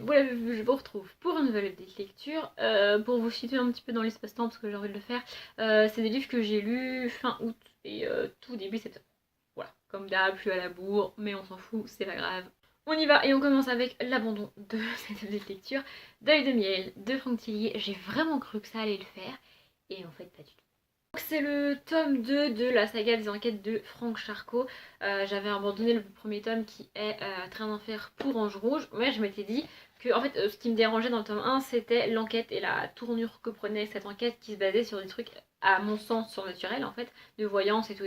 vous l'avez vu, je vous retrouve pour une nouvelle update lecture. Pour vous situer un petit peu dans l'espace-temps, parce que j'ai envie de le faire, c'est des livres que j'ai lus fin août et tout début septembre. Voilà, comme d'hab, je suis à la bourre, mais on s'en fout, c'est pas grave. On y va et on commence avec l'abandon de cette update lecture. Deuil de miel de Franck Tillier. J'ai vraiment cru que ça allait le faire, et en fait pas du tout. C'est le tome 2 de la saga des enquêtes de Franck Charcot. J'avais abandonné le premier tome qui est Train d'enfer pour Ange Rouge. Mais je m'étais dit que en fait, ce qui me dérangeait dans le tome 1, c'était l'enquête et la tournure que prenait cette enquête qui se basait sur des trucs, à mon sens, surnaturels en fait, de voyance et tout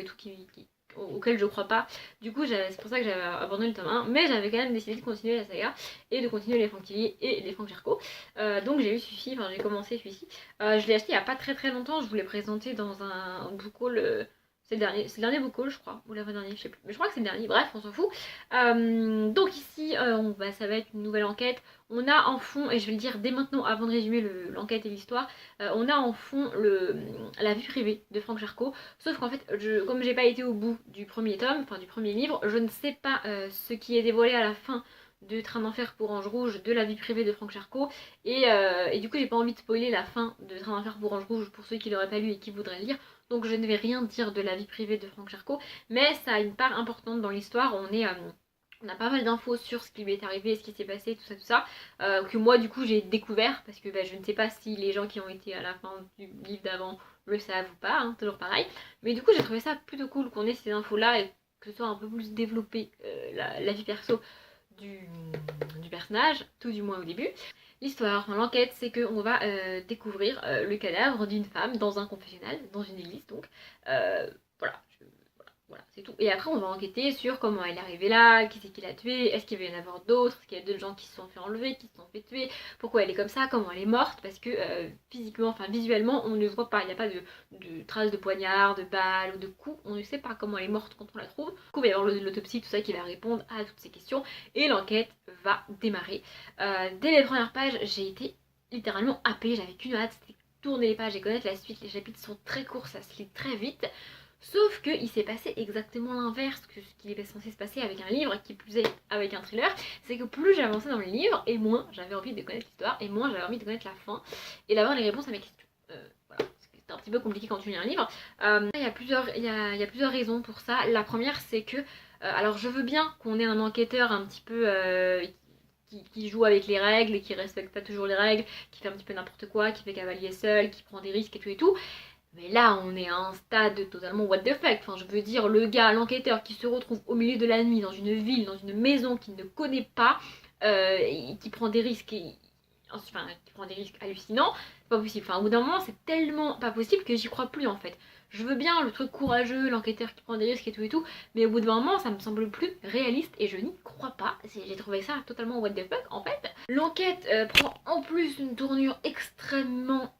auquel je crois pas. Du coup, c'est pour ça que j'avais abandonné le tome 1. Mais j'avais quand même décidé de continuer la saga et de continuer les Franck Tillier et les Franck Charcot. Donc j'ai eu celui-ci, enfin j'ai commencé celui-ci. Je l'ai acheté il n'y a pas très longtemps, je vous l'ai présenté dans un book haul. C'est le dernier book haul, je crois, ou l'avant-dernier, je sais plus. Mais je crois que c'est le dernier, bref, on s'en fout. Donc ici, ça va être une nouvelle enquête. On a en fond, et je vais le dire dès maintenant avant de résumer l'enquête et l'histoire, on a en fond la vie privée de Franck Charcot. Sauf qu'en fait, comme j'ai pas été au bout du premier tome, enfin du premier livre, je ne sais pas ce qui est dévoilé à la fin de Train d'enfer pour Ange Rouge, de la vie privée de Franck Charcot. Et du coup, j'ai pas envie de spoiler la fin de Train d'enfer pour Ange Rouge pour ceux qui l'auraient pas lu et qui voudraient le lire. Donc je ne vais rien dire de la vie privée de Franck Charcot, mais ça a une part importante dans l'histoire. On a pas mal d'infos sur ce qui lui est arrivé, ce qui s'est passé, tout ça, que moi du coup j'ai découvert, parce que je ne sais pas si les gens qui ont été à la fin du livre d'avant le savent ou pas, hein, toujours pareil. Mais du coup j'ai trouvé ça plutôt cool qu'on ait ces infos là et que ce soit un peu plus développé la vie perso du personnage, tout du moins au début. L'histoire, enfin, l'enquête, c'est qu'on va découvrir le cadavre d'une femme dans un confessionnal, dans une église donc. Voilà, voilà, c'est tout. Et après, on va enquêter sur comment elle est arrivée là, qui c'est qui l'a tuée, est-ce qu'il va y en avoir d'autres, est-ce qu'il y a d'autres gens qui se sont fait enlever, qui se sont fait tuer, pourquoi elle est comme ça, comment elle est morte, parce que physiquement, enfin visuellement, on ne voit pas, il n'y a pas de traces de poignard, de balles ou de coups, on ne sait pas comment elle est morte quand on la trouve. Du coup, il va y avoir l'autopsie, tout ça qui va répondre à toutes ces questions, et l'enquête va démarrer. Dès les premières pages, j'ai été littéralement happée, j'avais qu'une hâte, c'était tourner les pages et connaître la suite. Les chapitres sont très courts, ça se lit très vite. Sauf qu'il s'est passé exactement l'inverse que ce qui est censé se passer avec un livre, qui plus est avec un thriller. C'est que plus j'avançais dans le livre, et moins j'avais envie de connaître l'histoire, et moins j'avais envie de connaître la fin, et d'avoir les réponses à mes questions. Voilà, c'est un petit peu compliqué quand tu lis un livre. Il y a plusieurs raisons pour ça. La première, c'est que, alors je veux bien qu'on ait un enquêteur un petit peu... qui joue avec les règles et qui respecte pas toujours les règles, qui fait un petit peu n'importe quoi, qui fait cavalier seul, qui prend des risques et tout. Mais là, on est à un stade totalement what the fuck. Enfin, je veux dire, le gars, l'enquêteur qui se retrouve au milieu de la nuit dans une ville, dans une maison qu'il ne connaît pas, et qui prend des risques, enfin, qui prend des risques hallucinants, c'est pas possible. Enfin, au bout d'un moment, c'est tellement pas possible que j'y crois plus en fait. Je veux bien le truc courageux, l'enquêteur qui prend des risques et tout, mais au bout d'un moment, ça me semble plus réaliste et je n'y crois pas. J'ai trouvé ça totalement what the fuck en fait. L'enquête prend en plus une tournure extrêmement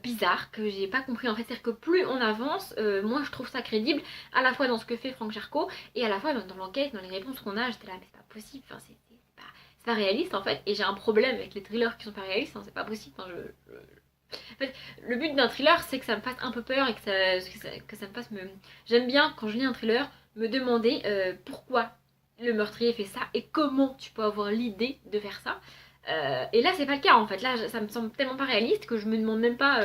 bizarre que j'ai pas compris en fait. C'est-à-dire que plus on avance, moins je trouve ça crédible, à la fois dans ce que fait Franck Charcot et à la fois dans l'enquête, dans les réponses qu'on a. J'étais là, mais c'est pas possible, enfin, c'est pas réaliste en fait. Et j'ai un problème avec les thrillers qui sont pas réalistes, hein, c'est pas possible. Enfin, en fait, le but d'un thriller, c'est que ça me fasse un peu peur et que ça me fasse me... J'aime bien, quand je lis un thriller, me demander pourquoi le meurtrier fait ça et comment tu peux avoir l'idée de faire ça. Et là, c'est pas le cas en fait. Là, ça me semble tellement pas réaliste que je me demande même pas.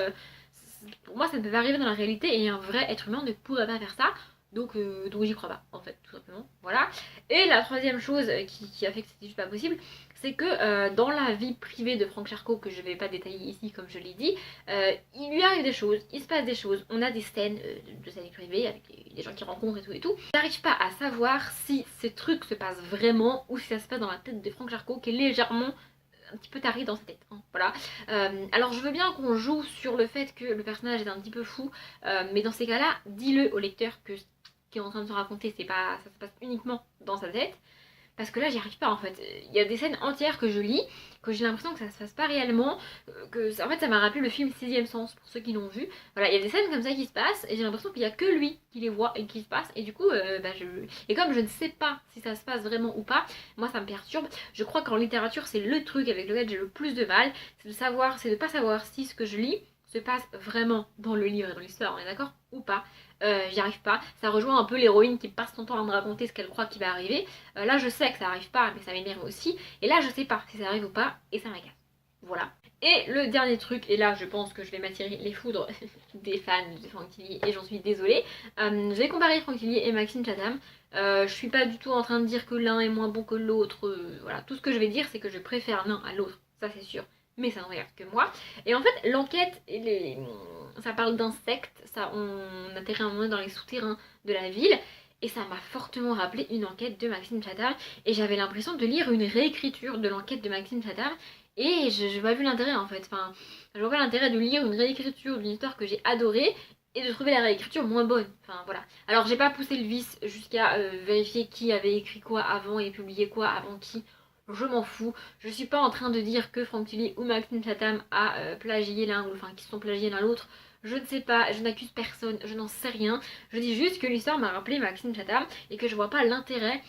Pour moi, ça ne peut pas arriver dans la réalité et un vrai être humain ne pourrait pas faire ça. Donc j'y crois pas, en fait, tout simplement. Voilà. Et la troisième chose qui a fait que c'était juste pas possible, c'est que dans la vie privée de Franck Charcot, que je vais pas détailler ici comme je l'ai dit, il lui arrive des choses, il se passe des choses, on a des scènes de sa vie privée avec des gens qui rencontrent et tout. J'arrive pas à savoir si ces trucs se passent vraiment ou si ça se passe dans la tête de Franck Charcot qui est légèrement un petit peu taré dans sa tête, hein, voilà. Alors je veux bien qu'on joue sur le fait que le personnage est un petit peu fou, mais dans ces cas-là, dis-le au lecteur que ce qu'il est en train de se raconter, c'est pas, ça se passe uniquement dans sa tête. Parce que là, j'y arrive pas en fait. Il y a des scènes entières que je lis, que j'ai l'impression que ça se passe pas réellement, en fait ça m'a rappelé le film Sixième Sens pour ceux qui l'ont vu. Voilà, il y a des scènes comme ça qui se passent et j'ai l'impression qu'il y a que lui qui les voit et qui se passe. Et du coup, et comme je ne sais pas si ça se passe vraiment ou pas, moi ça me perturbe. Je crois qu'en littérature, c'est le truc avec lequel j'ai le plus de mal, c'est de pas savoir si ce que je lis se passe vraiment dans le livre et dans l'histoire, on est d'accord ou pas? J'y arrive pas. Ça rejoint un peu l'héroïne qui passe son temps à me raconter ce qu'elle croit qui va arriver. Là, je sais que ça arrive pas, mais ça m'énerve aussi. Et là, je sais pas si ça arrive ou pas, et ça m'agace. Voilà. Et le dernier truc, et là, je pense que je vais m'attirer les foudres des fans de Franck Tilly, et j'en suis désolée. Je vais comparer Franck Tilly et Maxime Chatham. Je suis pas du tout en train de dire que l'un est moins bon que l'autre. Voilà, tout ce que je vais dire, c'est que je préfère l'un à l'autre. Ça, c'est sûr. Mais ça ne regarde que moi. Et en fait, l'enquête, ça parle d'insectes. Ça, on atterrit un moment dans les souterrains de la ville. Et ça m'a fortement rappelé une enquête de Maxime Chatham. Et j'avais l'impression de lire une réécriture de l'enquête de Maxime Chatham. Et je n'ai pas vu l'intérêt en fait. Enfin, je vois pas l'intérêt de lire une réécriture d'une histoire que j'ai adorée et de trouver la réécriture moins bonne. Enfin voilà. Alors j'ai pas poussé le vice jusqu'à vérifier qui avait écrit quoi avant et publié quoi avant qui. Je m'en fous. Je suis pas en train de dire que Franck Tilly ou Maxime Chatham a plagié l'un ou enfin qui sont plagiés l'un l'autre. Je ne sais pas, je n'accuse personne, je n'en sais rien. Je dis juste que l'histoire m'a rappelé Maxime Chatham et que je vois pas l'intérêt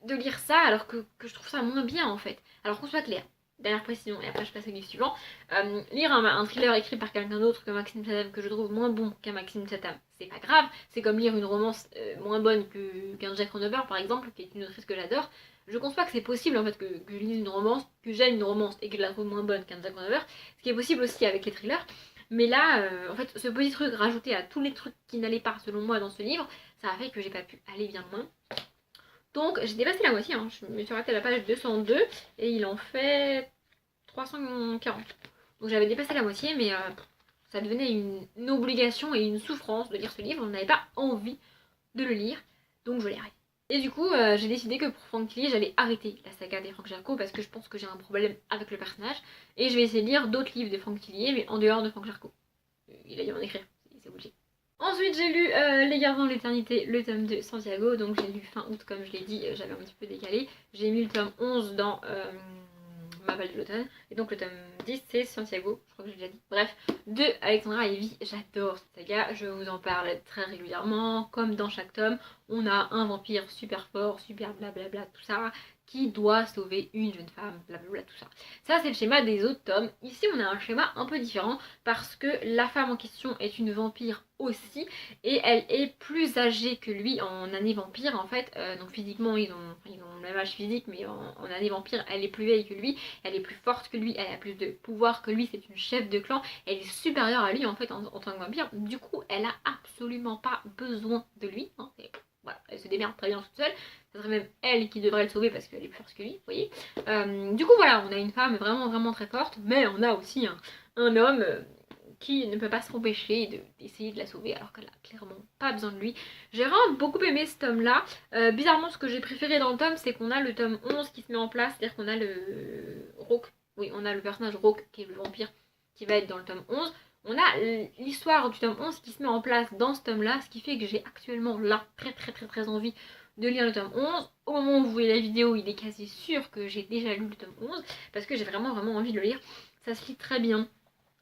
de lire ça alors que je trouve ça moins bien en fait. Alors qu'on soit clair. Dernière précision, et après je passe au livre suivant. Lire un thriller écrit par quelqu'un d'autre que Maxime Chatham, que je trouve moins bon qu'un Maxime Chatham, c'est pas grave. C'est comme lire une romance moins bonne qu'un Jack Ronover par exemple, qui est une autrice que j'adore. Je conçois que c'est possible en fait que je lise une romance, que j'aime une romance et que je la trouve moins bonne qu'un Jack Ronover. Ce qui est possible aussi avec les thrillers. Mais là, en fait, ce petit truc rajouté à tous les trucs qui n'allaient pas selon moi dans ce livre, ça a fait que j'ai pas pu aller bien loin. Donc j'ai dépassé la moitié, hein. Je me suis arrêtée à la page 202 et il en fait 340. Donc j'avais dépassé la moitié, mais ça devenait une obligation et une souffrance de lire ce livre. On n'avait pas envie de le lire, donc je l'ai arrêté. Et du coup, j'ai décidé que pour Franck Tilly, j'allais arrêter la saga des Franck Jarcot parce que je pense que j'ai un problème avec le personnage. Et je vais essayer de lire d'autres livres de Franck Tilly, mais en dehors de Franck Jarcot. Il a dû en écrire, c'est obligé. Ensuite, j'ai lu Les Gardiens de l'Éternité, le tome de Santiago. Donc, j'ai lu fin août, comme je l'ai dit, j'avais un petit peu décalé. J'ai mis le tome 11 dans Ma Balle de l'Automne. Et donc, le tome 10, c'est Santiago, je crois que j'ai déjà dit. Bref, de Alexandra Evie. J'adore cette saga, je vous en parle très régulièrement. Comme dans chaque tome, on a un vampire super fort, super blablabla, tout ça, qui doit sauver une jeune femme, blablabla, tout ça. Ça, c'est le schéma des autres tomes. Ici, on a un schéma un peu différent parce que la femme en question est une vampire aussi et elle est plus âgée que lui en année vampire en fait. Donc physiquement, ils ont le même âge physique, mais en année vampire, elle est plus vieille que lui, elle est plus forte que lui, elle a plus de pouvoir que lui, c'est une chef de clan, elle est supérieure à lui en fait en tant que vampire. Du coup, elle a absolument pas besoin de lui. Hein. Voilà, elle se démerde très bien toute seule. Ça serait même elle qui devrait le sauver parce qu'elle est plus forte que lui, vous voyez. Du coup, voilà, on a une femme vraiment, vraiment très forte, mais on a aussi un homme qui ne peut pas s'empêcher d'essayer de la sauver alors qu'elle a clairement pas besoin de lui. J'ai vraiment beaucoup aimé ce tome-là. Bizarrement, ce que j'ai préféré dans le tome, c'est qu'on a le tome 11 qui se met en place, c'est-à-dire qu'on a le Roque. Oui, on a le personnage Roque qui est le vampire qui va être dans le tome 11. On a l'histoire du tome 11 qui se met en place dans ce tome-là, ce qui fait que j'ai actuellement là très envie de lire le tome 11. Au moment où vous voyez la vidéo, il est quasi sûr que j'ai déjà lu le tome 11 parce que j'ai vraiment envie de le lire. Ça se lit très bien.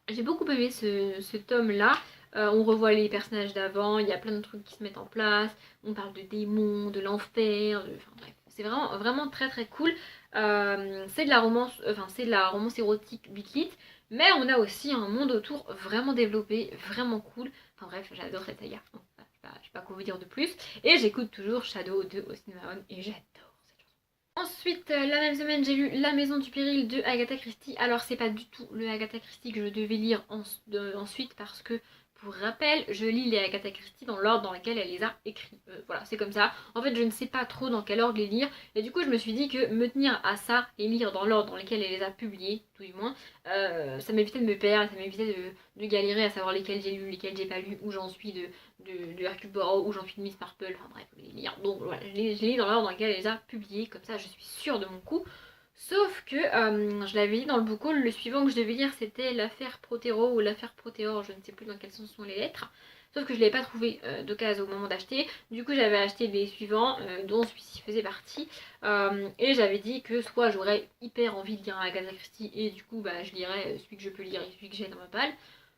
J'ai beaucoup aimé ce tome-là. On revoit les personnages d'avant, il y a plein de trucs qui se mettent en place. On parle de démons, de l'enfer, enfin bref, c'est vraiment très cool. C'est de la romance, érotique 8 litres, mais on a aussi un monde autour vraiment développé, vraiment cool. Enfin bref, j'adore cette saga. Bon, je sais pas quoi vous dire de plus. Et j'écoute toujours Shadow de Austin Mahone et j'adore cette chanson. Ensuite, la même semaine, j'ai lu La Maison du Péril de Agatha Christie. Alors, c'est pas du tout le Agatha Christie que je devais lire ensuite parce que, pour rappel, je lis les Agatha Christie dans l'ordre dans lequel elle les a écrits. Voilà, c'est comme ça. En fait, je ne sais pas trop dans quel ordre les lire. Et du coup, je me suis dit que me tenir à ça et lire dans l'ordre dans lequel elle les a publiés, tout du moins, ça m'évitait de me perdre, ça m'évitait de galérer à savoir lesquels j'ai lu, lesquels j'ai pas lu, où j'en suis de Hercule Poirot, où j'en suis de Miss Marple, enfin bref, les lire. Donc voilà, je les lis dans l'ordre dans lequel elle les a publiés, comme ça je suis sûre de mon coup. Sauf que, je l'avais dit dans le book haul, le suivant que je devais lire c'était l'affaire Protero ou l'affaire Protéor, je ne sais plus dans quel sens sont les lettres. Sauf que je ne l'avais pas trouvé d'occasion au moment d'acheter. Du coup j'avais acheté les suivants, dont celui-ci faisait partie. Et j'avais dit que soit j'aurais hyper envie de lire un Agatha Christie et du coup bah, je lirais celui que je peux lire et celui que j'ai dans ma palle.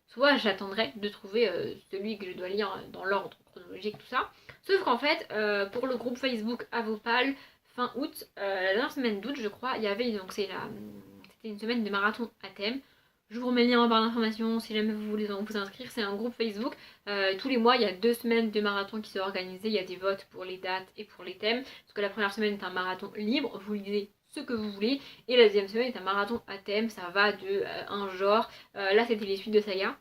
Soit j'attendrai de trouver celui que je dois lire dans l'ordre chronologique, tout ça. Sauf qu'en fait, pour le groupe Facebook Avopal, fin août, la dernière semaine d'août, je crois, il y avait, donc c'était une semaine de marathon à thème. Je vous remets le lien en barre d'informations si jamais vous voulez vous inscrire. C'est un groupe Facebook. Tous les mois, il y a 2 semaines de marathon qui sont organisées. Il y a des votes pour les dates et pour les thèmes. Parce que la première semaine est un marathon libre. Vous lisez ce que vous voulez. Et la deuxième semaine est un marathon à thème. Ça va de un genre. Là, c'était les suites de saga.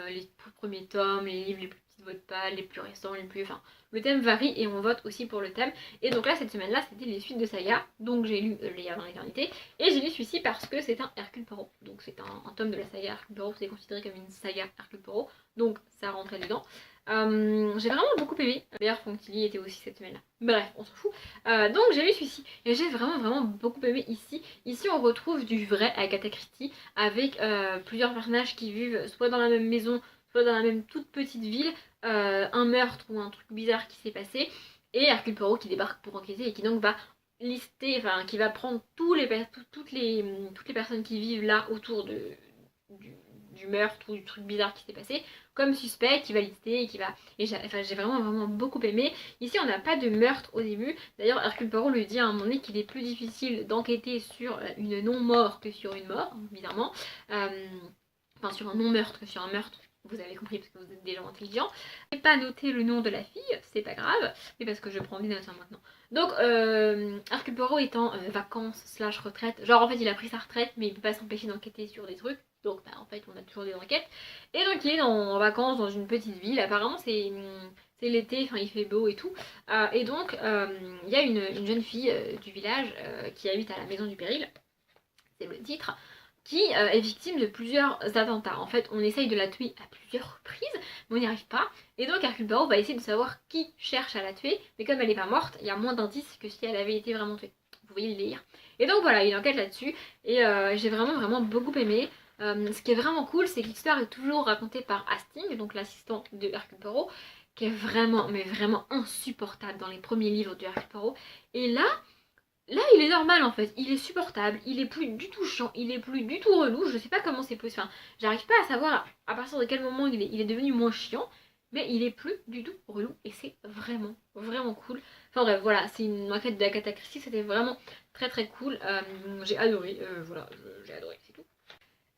Les premiers tomes, les livres les plus petites votes pâles, les plus récents, les plus... Enfin, le thème varie et on vote aussi pour le thème. Et donc là, cette semaine-là, c'était les suites de saga. Donc j'ai lu Les Avant l'éternité. Et j'ai lu celui-ci parce que c'est un Hercule Poirot. Donc c'est un tome de la saga Hercule Poirot. C'est considéré comme une saga Hercule Poirot. Donc ça rentrait dedans. J'ai vraiment beaucoup aimé. D'ailleurs, Fontilly était aussi cette semaine-là. Bref, on s'en fout. Donc j'ai lu celui-ci. Et j'ai vraiment beaucoup aimé ici. Ici, on retrouve du vrai Agatha Christie avec plusieurs personnages qui vivent soit dans la même maison, soit dans la même toute petite ville. Un meurtre ou un truc bizarre qui s'est passé. Et Hercule Poirot qui débarque pour enquêter et qui donc va lister, enfin qui va prendre toutes les personnes qui vivent là autour du meurtre ou du truc bizarre qui s'est passé comme suspect, qui va lister et qui va... Et j'ai vraiment beaucoup aimé. Ici on n'a pas de meurtre au début. D'ailleurs Hercule Poirot lui dit à un moment donné qu'il est plus difficile d'enquêter sur une non-mort que sur une mort, bizarrement. Enfin sur un non-meurtre que sur un meurtre. Vous avez compris parce que vous êtes des gens intelligents. Je n'ai pas noté le nom de la fille, c'est pas grave, mais parce que je prends des notes maintenant. Donc Hercule Poirot est en vacances / retraite. Genre en fait il a pris sa retraite mais il peut pas s'empêcher d'enquêter sur des trucs. Donc bah, en fait on a toujours des enquêtes. Et donc il est en vacances dans une petite ville. Apparemment c'est l'été, enfin il fait beau et tout. Et donc il y a une jeune fille du village qui habite à la maison du péril. C'est le titre. Qui est victime de plusieurs attentats. En fait, on essaye de la tuer à plusieurs reprises, mais on n'y arrive pas. Et donc Hercule Poirot va essayer de savoir qui cherche à la tuer, mais comme elle n'est pas morte, il y a moins d'indices que si elle avait été vraiment tuée. Vous voyez le délire. Et donc voilà, il enquête là-dessus, et j'ai vraiment beaucoup aimé. Ce qui est vraiment cool, c'est que l'histoire est toujours racontée par Hastings, donc l'assistant de Hercule Poirot, qui est vraiment insupportable dans les premiers livres de Hercule Poirot. Et là, il est normal en fait, il est supportable, il est plus du tout chiant, il est plus du tout relou, je sais pas comment c'est possible, enfin, j'arrive pas à savoir à partir de quel moment il est devenu moins chiant, mais il est plus du tout relou et c'est vraiment cool. Enfin bref, voilà, c'est une enquête d'Agatha Christie, c'était vraiment très cool, j'ai adoré, voilà, j'ai adoré, c'est tout.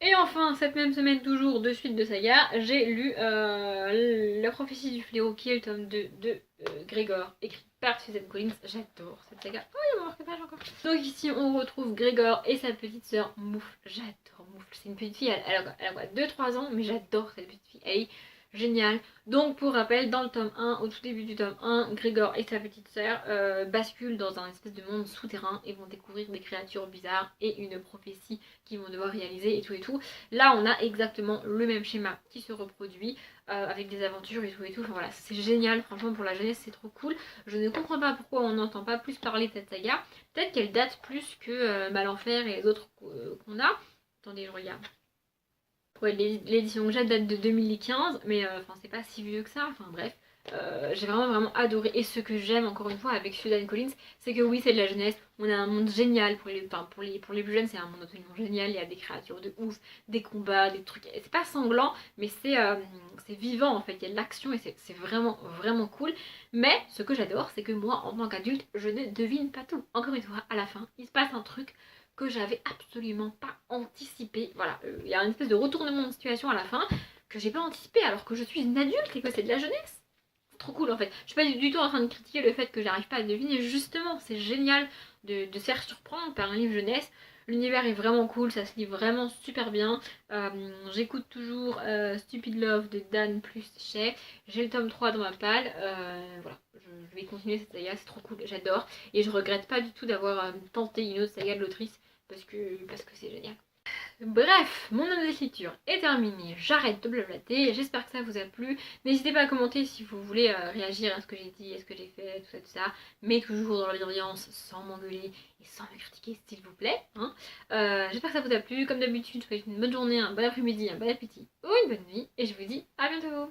Et enfin, cette même semaine, toujours de suite de saga, j'ai lu La prophétie du fléau, qui est le tome 2 de Grégor, écrit par Suzanne Collins. J'adore cette saga. Oh, il y a mon marque-page encore. Donc ici, on retrouve Grégor et sa petite sœur Moufle. J'adore Moufle. C'est une petite fille, elle a 2-3 ans, mais j'adore cette petite fille. Elle est géniale. Donc pour rappel, dans le tome 1, au tout début du tome 1, Grégor et sa petite sœur basculent dans un espèce de monde souterrain et vont découvrir des créatures bizarres et une prophétie qu'ils vont devoir réaliser et tout. Là on a exactement le même schéma qui se reproduit avec des aventures et tout. Enfin voilà, c'est génial, franchement pour la jeunesse c'est trop cool. Je ne comprends pas pourquoi on n'entend pas plus parler de cette saga. Peut-être qu'elle date plus que Malenfer et les autres qu'on a. Attendez, je regarde. Ouais, l'édition que j'ai date de 2015, mais enfin c'est pas si vieux que ça, enfin bref. J'ai vraiment adoré. Et ce que j'aime encore une fois avec Suzanne Collins, c'est que oui, c'est de la jeunesse. On a un monde génial pour les plus jeunes, c'est un monde absolument génial. Il y a des créatures de ouf, des combats, des trucs. C'est pas sanglant, mais c'est vivant en fait. Il y a de l'action et c'est vraiment cool. Mais ce que j'adore, c'est que moi, en tant qu'adulte, je ne devine pas tout. Encore une fois, à la fin, il se passe un truc que j'avais absolument pas anticipé. Voilà, il y a une espèce de retournement de situation à la fin que j'ai pas anticipé alors que je suis une adulte et que c'est de la jeunesse. Trop cool en fait. Je suis pas du tout en train de critiquer le fait que j'arrive pas à deviner, justement c'est génial de se faire surprendre par un livre jeunesse. L'univers est vraiment cool, ça se lit vraiment super bien. J'écoute toujours Stupid Love de Dan plus Shay. J'ai le tome 3 dans ma palle. Voilà, je vais continuer cette saga, c'est trop cool, j'adore. Et je regrette pas du tout d'avoir tenté une autre saga de l'autrice parce que c'est génial. Bref, mon année d'écriture est terminée, j'arrête de blablater, j'espère que ça vous a plu. N'hésitez pas à commenter si vous voulez réagir à ce que j'ai dit, à ce que j'ai fait, tout ça, mais toujours dans la bienveillance, sans m'engueuler et sans me critiquer s'il vous plaît. Hein. J'espère que ça vous a plu, comme d'habitude, je vous souhaite une bonne journée, un bon après-midi, un bon appétit ou une bonne nuit, et je vous dis à bientôt.